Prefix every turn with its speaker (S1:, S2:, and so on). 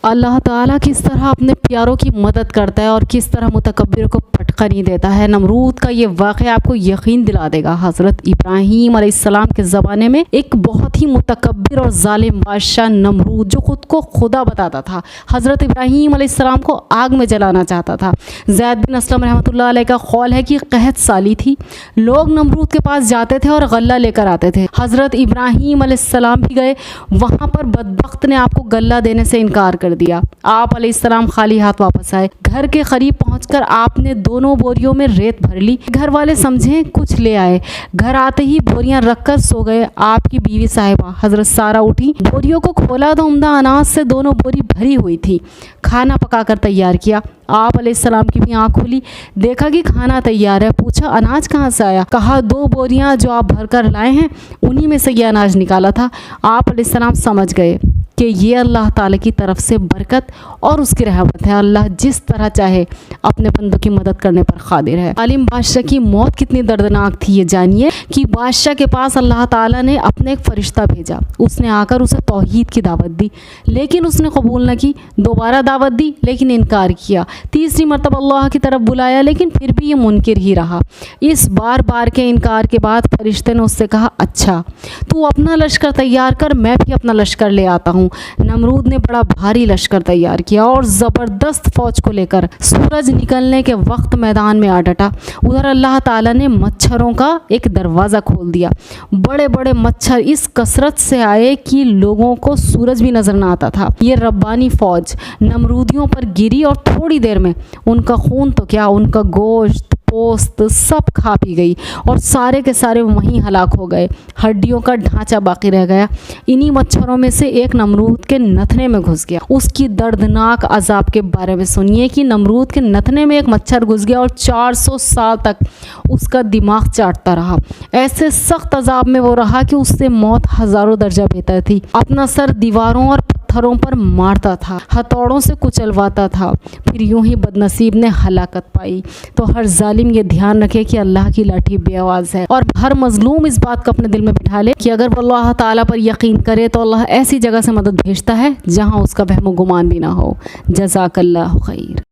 S1: اللہ تعالیٰ کس طرح اپنے پیاروں کی مدد کرتا ہے اور کس طرح متکبروں کو پٹخا نہیں دیتا ہے۔ نمرود کا یہ واقعہ آپ کو یقین دلا دے گا۔ حضرت ابراہیم علیہ السلام کے زمانے میں ایک بہت ہی متکبر اور ظالم بادشاہ نمرود، جو خود کو خدا بتاتا تھا، حضرت ابراہیم علیہ السلام کو آگ میں جلانا چاہتا تھا۔ زید بن اسلم رحمۃ اللہ علیہ کا قول ہے کہ قحط سالی تھی، لوگ نمرود کے پاس جاتے تھے اور غلہ لے کر آتے تھے۔ حضرت ابراہیم علیہ السلام بھی گئے، وہاں پر بدبخت نے آپ کو غلہ دینے سے انکار کر دیا۔ آپ علیہ السلام خالی ہاتھ واپس آئے۔ گھر کے قریب پہنچ کر آپ نے دونوں بوریوں میں ریت بھر لی۔ گھر والے سمجھیں کچھ لے آئے، گھر آتے ہی بوریاں رکھ کر سو گئے۔ آپ کی بیوی صاحبہ حضرت سارہ اٹھی، بوریوں کو کھولا تو عمدہ اناج سے دونوں بوری بھری ہوئی تھی۔ کھانا پکا کر تیار کیا۔ آپ علیہ السلام کی بھی آنکھ کھلی، دیکھا کہ کھانا تیار ہے۔ پوچھا اناج کہاں سے آیا؟ کہا 2 بوریاں جو آپ بھر کر لائے ہیں انہی میں سے یہ اناج نکالا تھا۔ آپ علیہ السلام سمجھ گئے کہ یہ اللہ تعالیٰ کی طرف سے برکت اور اس کی رحمت ہے۔ اللہ جس طرح چاہے اپنے بندوں کی مدد کرنے پر قادر ہے۔ عالم بادشاہ کی موت کتنی دردناک تھی، یہ جانیے کہ بادشاہ کے پاس اللہ تعالیٰ نے اپنے ایک فرشتہ بھیجا۔ اس نے آ کر اسے توحید کی دعوت دی، لیکن اس نے قبول نہ کی۔ دوبارہ دعوت دی لیکن انکار کیا۔ تیسری مرتبہ اللہ کی طرف بلایا لیکن پھر بھی یہ منکر ہی رہا۔ اس بار بار کے انکار کے بعد فرشتے نے اس سے کہا اچھا تو اپنا لشکر تیار کر، میں بھی اپنا لشکر لے آتا ہوں۔ نمرود نے بڑا بھاری لشکر تیار کیا اور زبردست فوج کو لے کر سورج نکلنے کے وقت میدان میں آ ڈٹا۔ ادھر اللہ تعالیٰ نے مچھروں کا ایک دروازہ کھول دیا۔ بڑے بڑے مچھر اس کثرت سے آئے کہ لوگوں کو سورج بھی نظر نہ آتا تھا۔ یہ ربانی فوج نمرودیوں پر گری اور تھوڑی دیر میں ان کا خون تو کیا، ان کا گوشت پوست سب کھا پی گئی اور سارے کے سارے وہیں ہلاک ہو گئے۔ ہڈیوں کا ڈھانچہ باقی رہ گیا۔ انہی مچھروں میں سے ایک نمرود کے نتھنے میں گھس گیا۔ اس کی دردناک عذاب کے بارے میں سنیے کہ نمرود کے نتھنے میں ایک مچھر گھس گیا اور 400 سال تک اس کا دماغ چاٹتا رہا۔ ایسے سخت عذاب میں وہ رہا کہ اس سے موت ہزاروں درجہ بہتر تھی۔ اپنا سر دیواروں اور پتھروں پر مارتا تھا، ہتھوڑوں سے کچلواتا تھا، پھر یوں ہی بدنصیب نے ہلاکت پائی۔ تو ہر ظالم یہ دھیان رکھے کہ اللہ کی لاٹھی بے آواز ہے، اور ہر مظلوم اس بات کو اپنے دل میں بٹھا لے کہ اگر وہ اللہ تعالیٰ پر یقین کرے تو اللہ ایسی جگہ سے مدد بھیجتا ہے جہاں اس کا وہم و گمان بھی نہ ہو۔ جزاک اللہ خیر۔